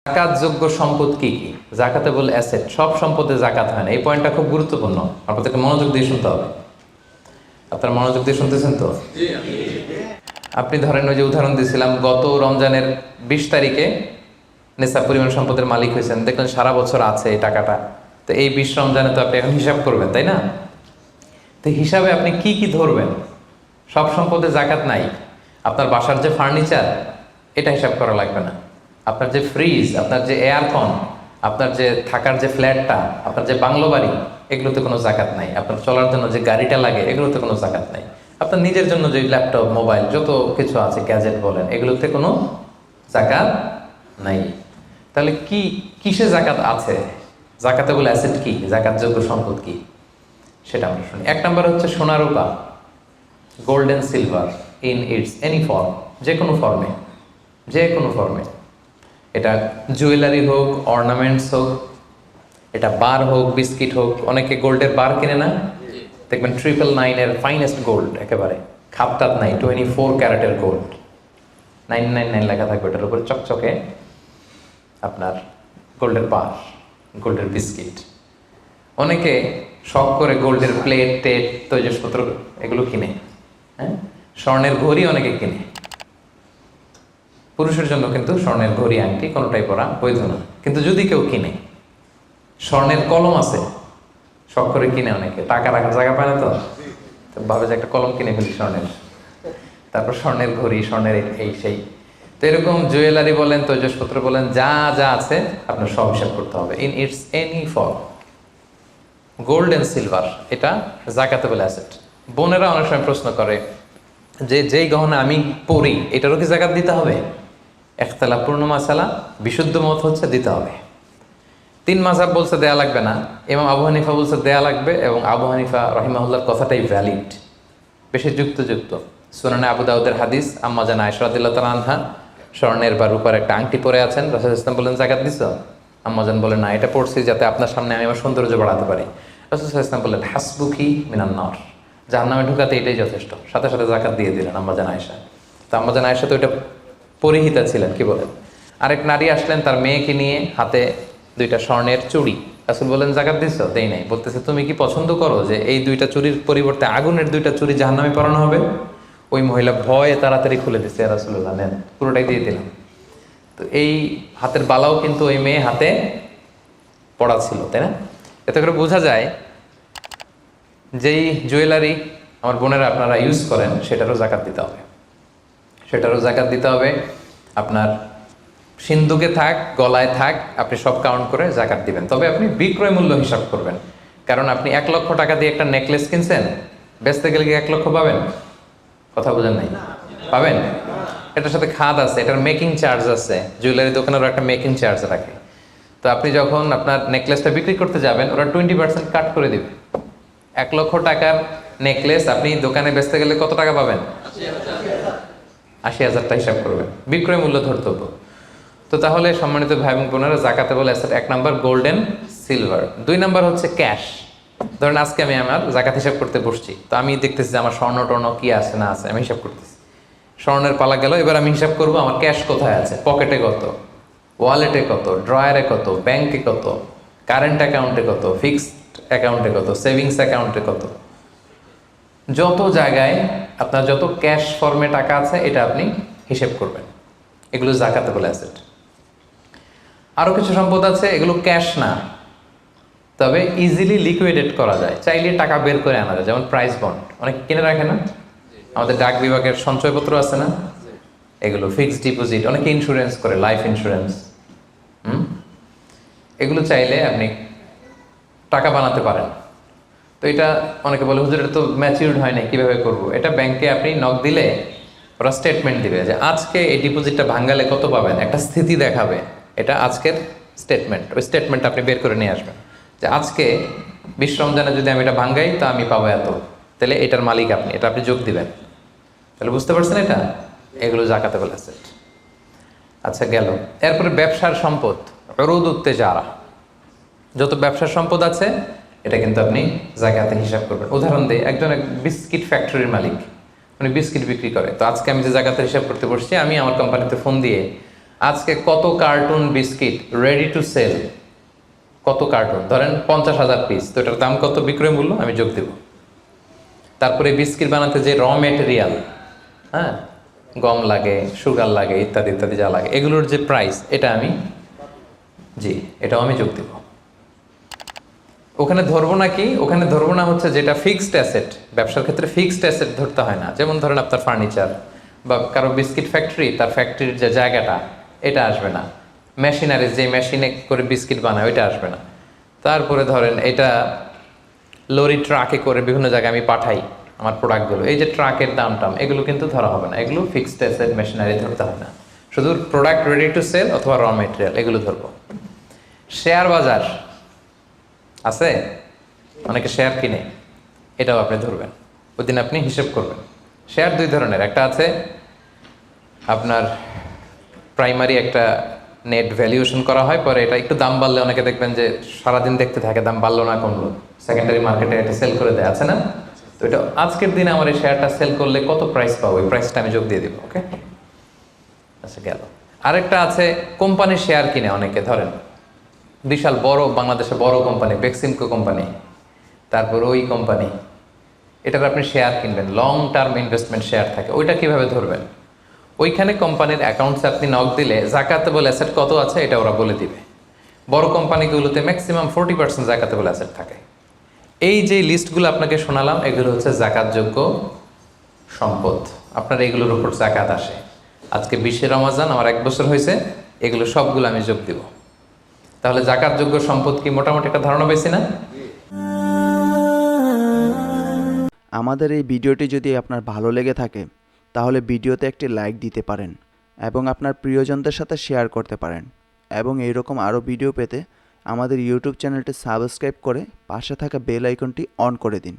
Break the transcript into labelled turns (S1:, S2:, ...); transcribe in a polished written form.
S1: জাকাতযোগ্য সম্পদ কি কি? জাকাতেবল অ্যাসেট, সব সম্পদে জাকাত হয় না। এই পয়েন্টটা খুব গুরুত্বপূর্ণ, আপনাদেরকে মনোযোগ দিয়ে শুনতে হবে। আপনারা মনোযোগ দিয়ে শুনতেছেন তো? আপনি ধরেন ওই যে উদাহরণ দিয়েছিলাম, গত রমজানের 20 তারিখে নেশা পরিমাণ সম্পদের মালিক হয়েছেন, দেখলেন সারা বছর আছে এই টাকাটা। তো এই 20 রমজানে তো আপনি এখন হিসাব করবেন, তাই না? তো হিসাবে আপনি কি কি ধরবেন? সব সম্পদে জাকাত নাই। আপনার বাসার যে ফার্নিচার, এটা হিসাব করা লাগবে না। আপনার যে ফ্রিজ, আপনার যে এয়ারকন, আপনার যে থাকার যে ফ্ল্যাটটা, আপনার যে বাংলো বাড়ি, এগুলোতে কোনো জাকাত নাই। আপনার চলার জন্য যে গাড়িটা লাগে, এগুলোতে কোনো জাকাত নাই। আপনার নিজের জন্য যে ল্যাপটপ, মোবাইল, যত কিছু আছে, গ্যাজেট বলেন, এগুলোতে কোনো জাকাত নাই। তাহলে কি কিসে জাকাত আছে? জাকাতেবল অ্যাসেট কি, জাকাতযোগ্য সম্পদ কি, সেটা আমরা শুনি। 1 নম্বর হচ্ছে সোনা রূপা, gold and silver in its any form, যে কোনো ফর্মে, যে কোনো ফর্মে। এটা জুয়েলারি হোক, অর্নামেন্টস হোক, এটা বার হোক, বিস্কিট হোক। অনেকে গোল্ডের বার কিনে না, দেখবেন 999-এর ফাইনেস্ট গোল্ড, একেবারে খাপটাত নাই, 24 ক্যারেটের গোল্ড, 999 লেখা থাকবে ওটার উপরে চকচকে, আপনার গোল্ডের বার, গোল্ডের বিস্কিট। অনেকে শখ করে গোল্ডের প্লেট, টেট, তৈজসপত্র এগুলো কিনে। হ্যাঁ, স্বর্ণের ঘড়ি অনেকে কিনে। পুরুষের জন্য কিন্তু স্বর্ণের ঘড়ি, আংটি কোনোটাই পরা বৈধ না। কিন্তু যদি কেউ কিনে, স্বর্ণের কলম আছে, শখ করে কিনে অনেকে, টাকা রাখার জায়গা পায় না, তো ভাবে যে একটা কলম কিনে ফেলি স্বর্ণের, তারপর স্বর্ণের ঘড়ি, স্বর্ণের এই সেই। তো এরকম জুয়েলারি বলেন, তৈজসপত্র বলেন, যা যা আছে আপনার সব হিসাব করতে হবে in its any form. Gold and silver, এটা জাকাতেবল অ্যাসেট। বোনেরা অনেক সময় প্রশ্ন করে যে যেই গহনা আমি পরি, এটারও কি জাকাত দিতে হবে? ইখতিলাফপূর্ণ মাসালা, বিশুদ্ধ মত হচ্ছে দিতে হবে। 3 মাযহাব বলছে দেয়া লাগবে না, ইমাম আবু হানিফা বলছে দেয়া লাগবে, এবং আবু হানিফা রাহিমাহুল্লাহর কথাটাই ভ্যালিড, বেশি যুক্ত। সুনানে আবু দাউদের হাদিস, আম্মা জান আয়েশা রাদিয়াল্লাহু তাআলা আনহা স্বর্ণের বা রূপার একটা আংটি পরে আছেন, রাসূল সাল্লাল্লাহু আলাইহি ওয়াসাল্লাম বলেন জাকাত দিছো? আম্মা জান বলেন না, এটা পড়ছি যাতে আপনার সামনে আমি আমার সৌন্দর্য বাড়াতে পারি। রাসূল সাল্লাল্লাহু আলাইহি ওয়াসাল্লাম বললেন হাসবুকি মিনান নার, জাহান্নামে ঢুকাতে এটাই যথেষ্ট। সাথে সাথে জাকাত দিয়ে দিলেন আম্মা জান আয়েশা। তো আম্মা জান আয়েশা তো এটা পরিহিতা ছিলেন, কি বলেন। আরেক নারী আসলেন তার মেয়েকে নিয়ে, হাতে 2টা স্বর্ণের চুড়ি। রাসূল বলেন জাকাত দিছো? দেই নাই। বলতেছে তুমি কি পছন্দ করো যে এই 2টা চুড়ির পরিবর্তে আগুনের 2টা চুড়ি জাহান্নামে পরানো হবে? ওই মহিলা ভয়ে তাড়াতাড়ি খুলে দিচ্ছে, ইয়া রাসূলুল্লাহ নেন, পুরোটাই দিয়ে দিলাম। তো এই হাতের বালাও কিন্তু ওই মেয়ে হাতে পড়া ছিল, তাই না? এতে করে বোঝা যায় যেই জুয়েলারি আমার বোনেরা আপনারা ইউজ করেন, সেটারও জাকাত দিতে হবে, সেটারও জাকাত দিতে হবে। আপনার সিন্দুকে থাক, গলায় থাক, আপনি সব কাউন্ট করে জাকাত দিবেন। তবে আপনি বিক্রয় মূল্য হিসাব করবেন, কারণ আপনি 1 লক্ষ টাকা দিয়ে একটা নেকলেস কিনছেন, বেচতে গেলে কি 1 লক্ষ পাবেন? কথা বোঝেন নাই? পাবেন? এটার সাথে খাদ আছে, এটার মেকিং চার্জ আছে, জুয়েলারি দোকানেরও একটা মেকিং চার্জ রাখে। তো আপনি যখন আপনার নেকলেসটা বিক্রি করতে যাবেন, ওরা 20% কাট করে দিবে। 1 লক্ষ টাকার নেকলেস আপনি দোকানে বেচতে গেলে কত টাকা পাবেন? 80,000 টাকা হিসাব করবেন, বিক্রয় মূল্য ধরতে হতো। তো তাহলে সম্মানিত ভাই এবং বোনেরা, জাকাতেবল asset 1 number gold and silver. 2 number হচ্ছে ক্যাশ। ধরেন আজকে আমি আমার জাকাত হিসাব করতে বসছি, তো আমি দেখতেছি যে আমার স্বর্ণ টর্ণ কি আছে না আছে, আমি হিসাব করতেছি। স্বর্ণের পালা গেল, এবার আমি হিসাব করবো আমার ক্যাশ কোথায় আছে, পকেটে কত, ওয়ালেটে কত, ড্রয়ারে কত, ব্যাংকে কত, কারেন্ট অ্যাকাউন্টে কত, ফিক্সড অ্যাকাউন্টে কত, সেভিংস অ্যাকাউন্টে কত। যত জায়গায় আপনার যত ক্যাশ ফর্মে টাকা আছে, এটা আপনি হিসেব করবেন। এগুলো জাকাতেবল অ্যাসেট। আরও কিছু সম্পদ আছে, এগুলো ক্যাশ না, তবে ইজিলি লিকুইডেট করা যায়, চাইলে টাকা বের করে আনা যায়। যেমন প্রাইস বন্ড অনেক কিনে রাখে না, আমাদের ডাক বিভাগের সঞ্চয়পত্র আছে না, এগুলো ফিক্সড ডিপোজিট, অনেকে ইন্স্যুরেন্স করে, লাইফ ইন্স্যুরেন্স। এগুলো চাইলে আপনি টাকা বানাতে পারেন। তো এটা অনেকে বলে হুজুর এটা তো ম্যাচিউরড হয় না, কীভাবে করবো? এটা ব্যাংকে আপনি নক দিলে ওরা স্টেটমেন্ট দিবে যে আজকে এই ডিপোজিটটা ভাঙালে কত পাবেন, একটা স্থিতি দেখাবে। এটা আজকের স্টেটমেন্ট, ওই স্টেটমেন্ট আপনি বের করে নিয়ে আসবেন যে আজকে 20 রমজানে যদি আমি এটা ভাঙ্গাই তো আমি পাবো এত, তাহলে এটার মালিক আপনি, এটা আপনি যোগ দিবেন। তাহলে বুঝতে পারছেন এটা? এগুলো জাকাতেবল অ্যাসেট। আচ্ছা গেল। এরপরে ব্যবসার সম্পদ, উরুদ উত্তেজারা, যত ব্যবসার সম্পদ আছে এটা কিন্তু আপনি জাকাতে হিসাব করবেন। উদাহরণ দিই, একজন বিস্কিট ফ্যাক্টরির মালিক, উনি বিস্কিট বিক্রি করে। তো আজকে আমি যে জাকাতে হিসাব করতে বসছি, আমি আমার কোম্পানিতে ফোন দিয়ে আজকে কত carton biscuit ready to sell, কত কার্টুন, ধরেন 50,000 পিস, তো এটার দাম কত, বিক্রয় মূল্য আমি যোগ দেব। তারপরে বিস্কিট বানাতে যে র মেটেরিয়াল, হ্যাঁ, গম লাগে, সুগার লাগে, ইত্যাদি ইত্যাদি যা লাগে, এগুলোর যে প্রাইস, এটা আমি, জি, এটাও আমি যোগ দেব। ওখানে ধরবো না কি, ওখানে ধরবো না হচ্ছে যেটা ফিক্সড অ্যাসেট, ব্যবসার ক্ষেত্রে ফিক্সড অ্যাসেট ধরতে হয় না। যেমন ধরেন আপনার ফার্নিচার বা কারো বিস্কিট ফ্যাক্টরি, তার ফ্যাক্টরির যে জায়গাটা, এটা আসবে না। মেশিনারিজ, যে মেশিনে করে বিস্কিট বানায়, ওইটা আসবে না। তারপরে ধরেন এটা লরি ট্রাকে করে বিভিন্ন জায়গায় আমি পাঠাই আমার প্রোডাক্টগুলো, এই যে ট্রাকের দাম টাম, এগুলো কিন্তু ধরা হবে না। এগুলো ফিক্সড অ্যাসেট, মেশিনারি ধরতে হয় না। শুধু প্রোডাক্ট রেডি টু সেল অথবা র মেটেরিয়াল, এগুলো ধরবো। শেয়ার বাজার আছে, অনেকে শেয়ার কিনে, এটাও আপনি ধরবেন। ওই দিন আপনি হিসেব করবেন। শেয়ার দুই ধরনের, একটা আছে আপনার প্রাইমারি, একটা নেট ভ্যালুয়েশন করা হয়, পরে এটা একটু দাম বাড়লে অনেকে দেখবেন যে সারাদিন দেখতে থাকে দাম বাড়লো না কমলো, সেকেন্ডারি মার্কেটে এটা সেল করে দেয়, আছে না? তো এটা আজকের দিনে আমার এই শেয়ারটা সেল করলে কত প্রাইস পাবো, ওই প্রাইসটা আমি যোগ দিয়ে দিব। ওকে, আচ্ছা গেল। আরেকটা আছে কোম্পানির শেয়ার কিনে অনেকে, ধরেন বিশাল বড়, বাংলাদেশে বড় কোম্পানি বেক্সিমকো কোম্পানি, তারপর ওই কোম্পানি, এটার আপনি শেয়ার কিনবেন, লং টার্ম ইনভেস্টমেন্ট শেয়ার থাকে, ওইটা কিভাবে ধরবেন? ওইখানে কোম্পানির অ্যাকাউন্টসে আপনি নক দিলে জাকাতেবল অ্যাসেট কত আছে এটা ওরা বলে দিবে। বড় কোম্পানিগুলোতে ম্যাক্সিমাম 40% জাকাতেবল অ্যাসেট থাকে। এই যে লিস্টগুলো আপনাকে শোনালাম, এগুলো হচ্ছে জাকাতযোগ্য সম্পদ, আপনার এগুলোর উপর জাকাত আসে। আজকে 20 রমজান, আমার 1 বছর হয়েছে, এগুলো সবগুলো আমি যোগ দিব। তাহলে জাকাতযোগ্য সম্পদ কি, মোটামুটি একটা ধারণা পেয়েছি না?
S2: আমাদের এই ভিডিওটি যদি আপনার ভালো লেগে থাকে তাহলে ভিডিওতে একটি লাইক দিতে পারেন এবং আপনার প্রিয়জনদের সাথে শেয়ার করতে পারেন, এবং এইরকম আরও ভিডিও পেতে আমাদের ইউটিউব চ্যানেলটি সাবস্ক্রাইব করে পাশে থাকা বেল আইকনটি অন করে দিন।